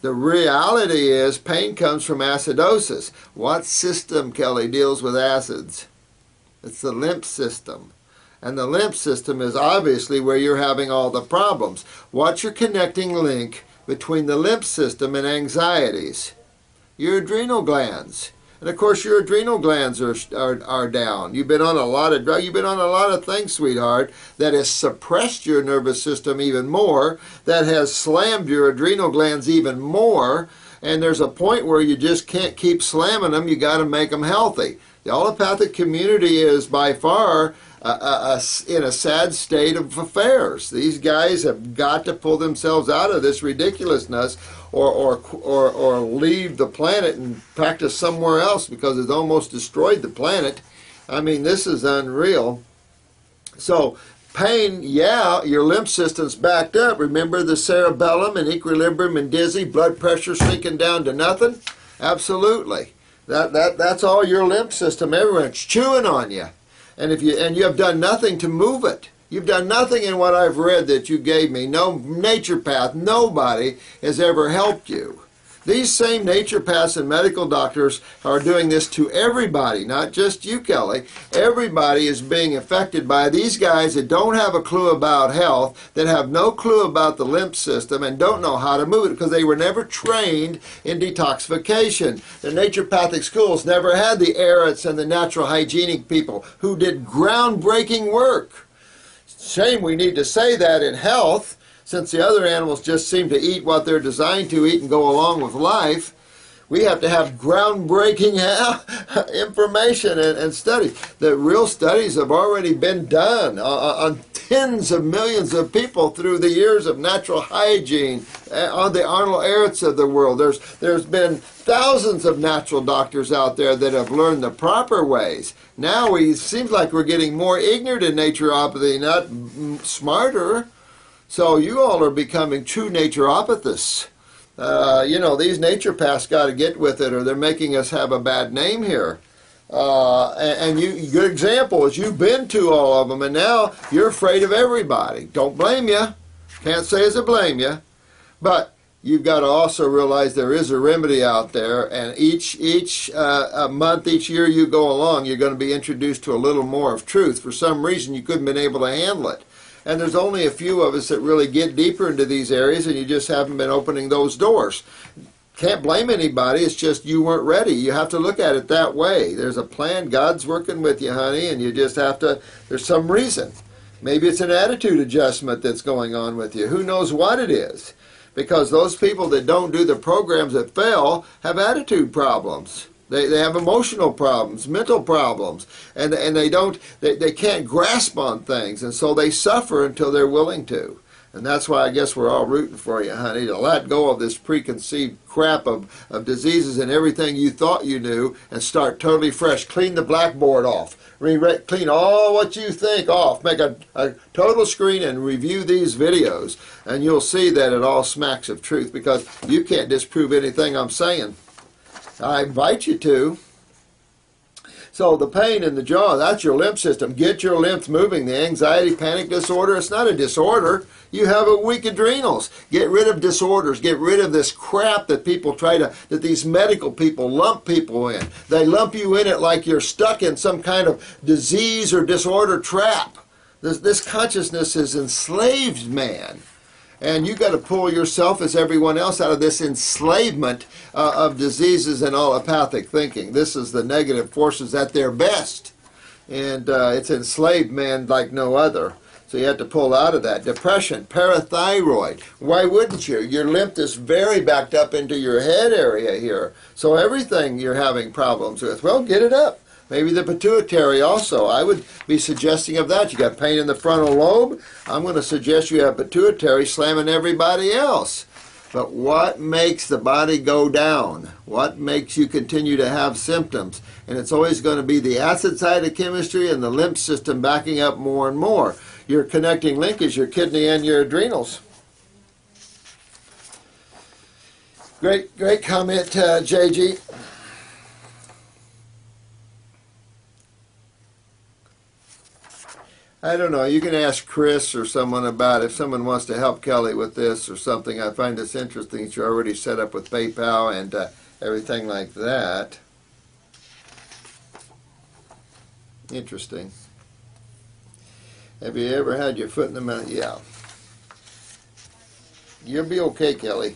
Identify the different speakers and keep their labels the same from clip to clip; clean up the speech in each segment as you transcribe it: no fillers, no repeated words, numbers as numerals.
Speaker 1: The reality is pain comes from acidosis. What system, Kelly, deals with acids? It's the lymph system. And the lymph system is obviously where you're having all the problems. What's your connecting link between the lymph system and anxieties? Your adrenal glands. And of course your adrenal glands are down. You've been on a lot of drugs. You've been on a lot of things, sweetheart, that has suppressed your nervous system even more, that has slammed your adrenal glands even more, and there's a point where you just can't keep slamming them. You got to make them healthy. The allopathic community is by far in a sad state of affairs. These guys have got to pull themselves out of this ridiculousness or leave the planet and practice somewhere else, because it's almost destroyed the planet. I mean, this is unreal. So pain, yeah, your lymph system's backed up. Remember the cerebellum and equilibrium and dizzy, blood pressure sinking down to nothing? Absolutely. That's all your lymph system. Everyone's chewing on you. And you have done nothing to move it. You've done nothing in what I've read that you gave me. No naturopath, nobody has ever helped you. These same naturopaths and medical doctors are doing this to everybody, not just you, Kelly. Everybody is being affected by these guys that don't have a clue about health, that have no clue about the lymph system, and don't know how to move it because they were never trained in detoxification. The naturopathic schools never had the Arats and the natural hygienic people who did groundbreaking work. Shame we need to say that in health, since the other animals just seem to eat what they're designed to eat and go along with life. We have to have groundbreaking information and studies. The real studies have already been done on tens of millions of people through the years of natural hygiene, on the Arnold Arats of the world. There's been thousands of natural doctors out there that have learned the proper ways. Now it seems like we're getting more ignorant in naturopathy, not smarter. So you all are becoming true naturopathists. You know, these naturopaths got to get with it, or they're making us have a bad name here. And good example is you've been to all of them, and now you're afraid of everybody. Don't blame you. Can't say as I blame you. But you've got to also realize there is a remedy out there, and each month, each year you go along, you're going to be introduced to a little more of truth. For some reason, you couldn't been able to handle it. And there's only a few of us that really get deeper into these areas, and you just haven't been opening those doors. Can't blame anybody. It's just you weren't ready. You have to look at it that way. There's a plan. God's working with you, honey, and you just have to, there's some reason. Maybe it's an attitude adjustment that's going on with you. Who knows what it is? Because those people that don't do the programs that fail have attitude problems. They have emotional problems, mental problems, and they can't grasp on things, and so they suffer until they're willing to. And that's why I guess we're all rooting for you, honey, to let go of this preconceived crap of diseases and everything you thought you knew and start totally fresh. Clean the blackboard off. Clean all what you think off. Make a total screen and review these videos, and you'll see that it all smacks of truth, because you can't disprove anything I'm saying. I invite you to. So the pain in the jaw, that's your lymph system. Get your lymph moving. The anxiety, panic disorder, it's not a disorder. You have a weak adrenals. Get rid of disorders. Get rid of this crap that people that these medical people lump people in. They lump you in it like you're stuck in some kind of disease or disorder trap. This consciousness has enslaved man. And you've got to pull yourself, as everyone else, out of this enslavement of diseases and allopathic thinking. This is the negative forces at their best. And it's enslaved man like no other. So you have to pull out of that. Depression, parathyroid. Why wouldn't you? Your lymph is very backed up into your head area here. So everything you're having problems with, well, get it up. Maybe the pituitary also. I would be suggesting of that. You got pain in the frontal lobe. I'm going to suggest you have pituitary slamming everybody else. But what makes the body go down? What makes you continue to have symptoms? And it's always going to be the acid side of chemistry and the lymph system backing up more and more. Your connecting link is your kidney and your adrenals. Great comment, JG. I don't know. You can ask Chris or someone about if someone wants to help Kelly with this or something. I find this interesting. You're already set up with PayPal and everything like that. Interesting. Have you ever had your foot in the mouth? Yeah. You'll be okay, Kelly.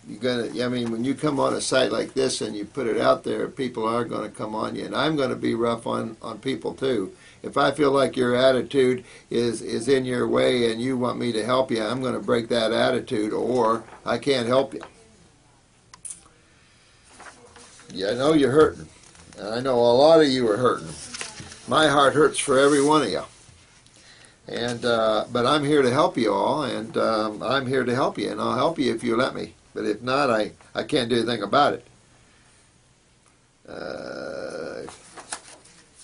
Speaker 1: You're gonna. I mean, when you come on a site like this and you put it out there, people are going to come on you, and I'm going to be rough on people too. If I feel like your attitude is in your way and you want me to help you, I'm going to break that attitude, or I can't help you. Yeah, I know you're hurting. And I know a lot of you are hurting. My heart hurts for every one of you. And but I'm here to help you all, and I'm here to help you, and I'll help you if you let me. But if not, I can't do anything about it.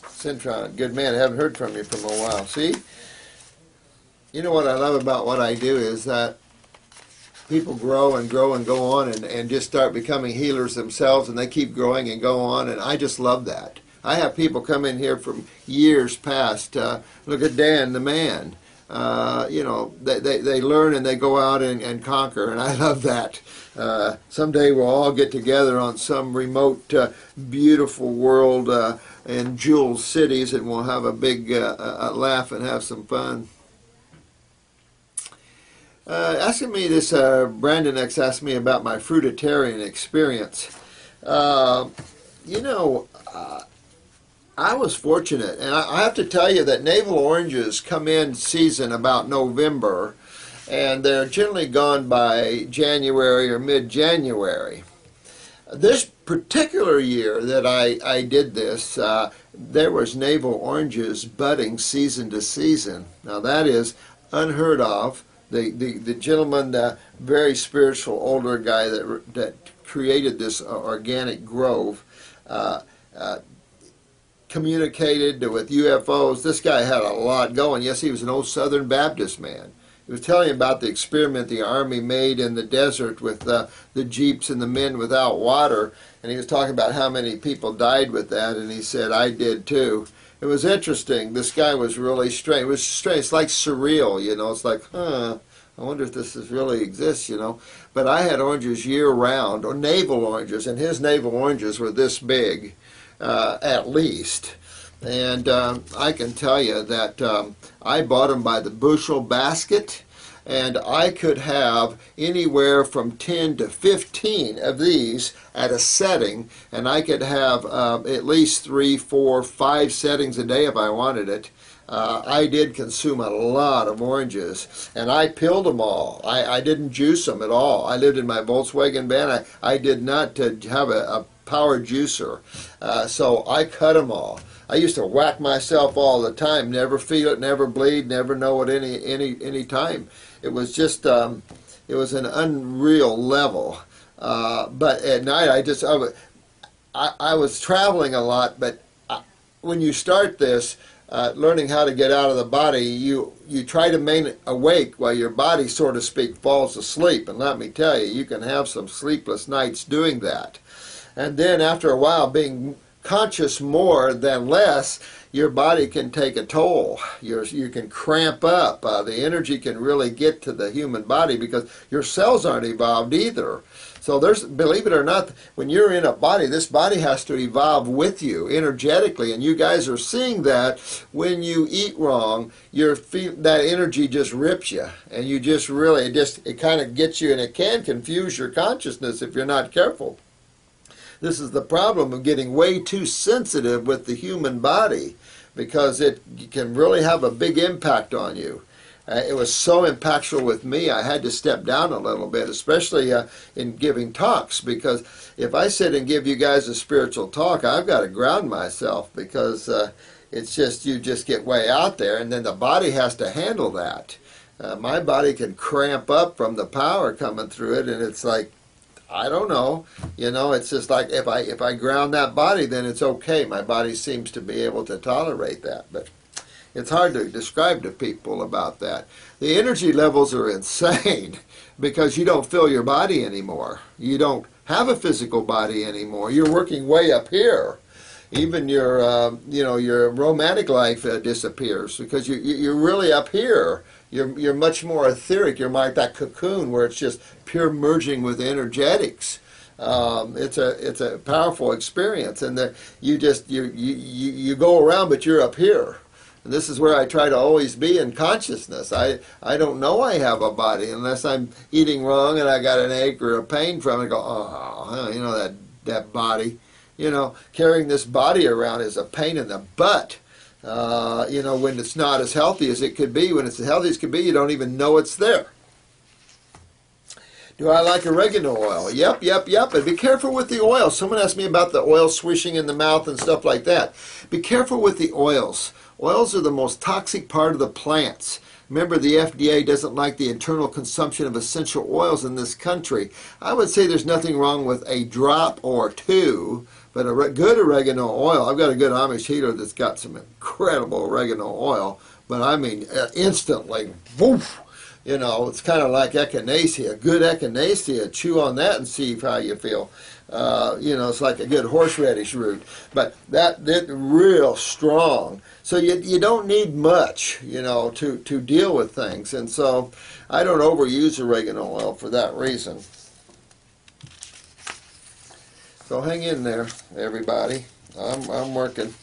Speaker 1: Centron, good man. I haven't heard from you for a while. See? You know what I love about what I do is that people grow and grow and go on and just start becoming healers themselves, and they keep growing and go on, and I just love that. I have people come in here from years past. Look at Dan, the man. You know, they learn and they go out and conquer, and I love that. Someday we'll all get together on some remote, beautiful world in jeweled cities, and we'll have a big laugh and have some fun. Asking me this, Brandon X asked me about my fruitarian experience. You know, I was fortunate, and I have to tell you that navel oranges come in season about November, and they're generally gone by January or mid-January. This particular year that I did this, there was navel oranges budding season to season. Now that is unheard of. The gentleman, the very spiritual older guy that created this organic grove, communicated with UFOs. This guy had a lot going. Yes, he was an old Southern Baptist man. He was telling about the experiment the Army made in the desert with the jeeps and the men without water, and he was talking about how many people died with that, and he said, I did too. It was interesting. This guy was really strange. It was strange. It's like surreal, you know. It's like, I wonder if this really exists, you know. But I had oranges year-round, or navel oranges, and his navel oranges were this big. At least. And I can tell you that I bought them by the bushel basket, and I could have anywhere from 10 to 15 of these at a setting, and I could have at least 3, 4, 5 settings a day if I wanted it. I did consume a lot of oranges, and I peeled them all. I didn't juice them at all. I lived in my Volkswagen van. I did not have a power juicer, so I cut them all. I used to whack myself all the time, never feel it, never bleed, never know it any time. It was just, it was an unreal level. But at night, I was traveling a lot, but when you start this, learning how to get out of the body, you try to remain awake while your body, so to speak, falls asleep. And let me tell you, you can have some sleepless nights doing that. And then after a while, being conscious more than less, your body can take a toll. You can cramp up. The energy can really get to the human body because your cells aren't evolved either. So there's, believe it or not, when you're in a body, this body has to evolve with you energetically, and you guys are seeing that when you eat wrong, that energy just rips you, and you just really, it kind of gets you, and it can confuse your consciousness if you're not careful. This is the problem of getting way too sensitive with the human body, because it can really have a big impact on you. It was so impactful with me, I had to step down a little bit, especially in giving talks, because if I sit and give you guys a spiritual talk, I've got to ground myself, because it's just, you just get way out there, and then the body has to handle that. My body can cramp up from the power coming through it, and it's like, I don't know, you know, it's just like if I ground that body, then it's okay. My body seems to be able to tolerate that, but it's hard to describe to people about that. The energy levels are insane because you don't feel your body anymore. You don't have a physical body anymore. You're working way up here. Even your your romantic life disappears because you're really up here. You're much more etheric. You're like that cocoon where it's just pure merging with energetics. It's a powerful experience, and you go around, but you're up here. And this is where I try to always be in consciousness. I don't know I have a body unless I'm eating wrong and I got an ache or a pain from it. I go, oh, that body. Carrying this body around is a pain in the butt. When it's not as healthy as it could be. When it's as healthy as it could be, you don't even know it's there. Do I like oregano oil? Yep. And be careful with the oil. Someone asked me about the oil swishing in the mouth and stuff like that. Be careful with the oils. Oils are the most toxic part of the plants. Remember, the FDA doesn't like the internal consumption of essential oils in this country. I would say there's nothing wrong with a drop or two, but a good oregano oil. I've got a good Amish heater that's got some incredible oregano oil, but I mean instantly, woof. It's kind of like echinacea. Good echinacea, chew on that and see how you feel. It's like a good horseradish root. But that's real strong. So you don't need much, to deal with things. And so I don't overuse oregano oil for that reason. So hang in there, everybody. I'm working.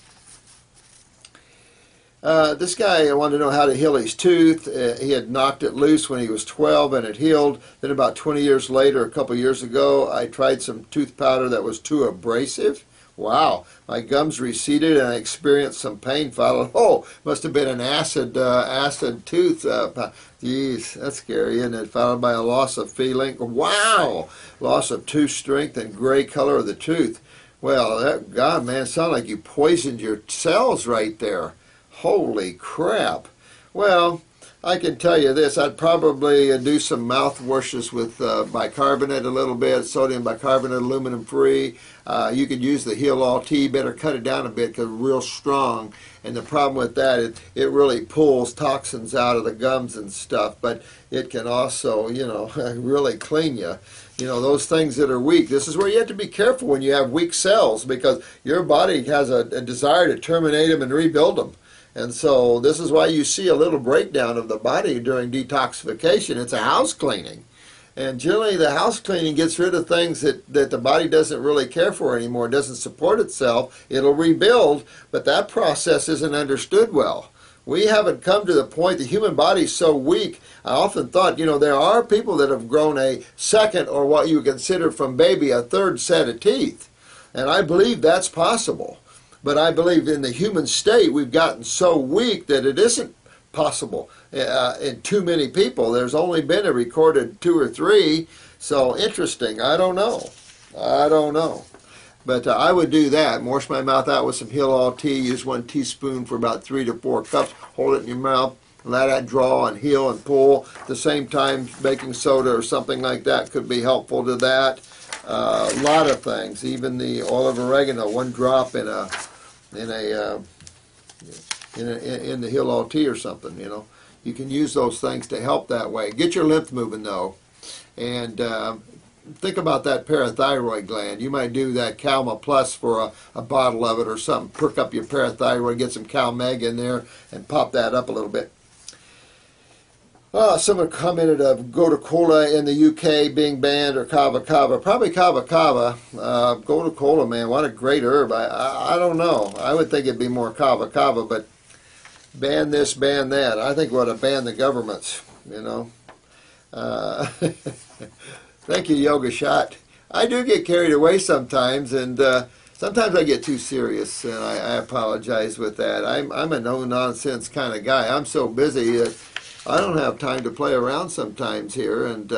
Speaker 1: This guy wanted to know how to heal his tooth. He had knocked it loose when he was 12 and it healed. Then about 20 years later, a couple years ago, I tried some tooth powder that was too abrasive. Wow, my gums receded and I experienced some pain following. Oh, must have been an acid tooth. Geez, that's scary, isn't it? Followed by a loss of feeling. Wow, loss of tooth strength and gray color of the tooth. Well, God, man, it sounded like you poisoned your cells right there. Holy crap. Well, I can tell you this. I'd probably do some mouthwashes with bicarbonate a little bit, sodium bicarbonate, aluminum free. You could use the Heal All Tea. Better cut it down a bit because it's real strong. And the problem with that, it really pulls toxins out of the gums and stuff. But it can also, really clean you. Those things that are weak. This is where you have to be careful when you have weak cells because your body has a desire to terminate them and rebuild them. And so this is why you see a little breakdown of the body during detoxification. It's a house cleaning. And generally the house cleaning gets rid of things that the body doesn't really care for anymore, doesn't support itself. It'll rebuild, but that process isn't understood well. We haven't come to the point, the human body is so weak. I often thought, there are people that have grown a second or what you consider from baby a third set of teeth. And I believe that's possible. But I believe in the human state, we've gotten so weak that it isn't possible in too many people. There's only been a recorded 2 or 3. So interesting. I don't know. But I would do that. Wash my mouth out with some Heal All Tea. Use 1 teaspoon for about 3 to 4 cups. Hold it in your mouth. Let that draw and heal and pull. At the same time, baking soda or something like that could be helpful to that. A lot of things. Even the oil of oregano. 1 drop in the Heal All Tea or something, You can use those things to help that way. Get your lymph moving, though. And think about that parathyroid gland. You might do that Calma Plus for a bottle of it or something. Perk up your parathyroid, get some CalMeg in there, and pop that up a little bit. Someone commented of Gotu-Kola in the UK being banned, or Kava Kava. Probably Kava Kava. Gotu-Kola, man, what a great herb. I don't know. I would think it'd be more Kava Kava, but ban this, ban that. I think we ought to ban the governments, Thank you, Yoga Shot. I do get carried away sometimes, and sometimes I get too serious, and I apologize with that. I'm a no-nonsense kind of guy. I'm so busy that I don't have time to play around sometimes here, and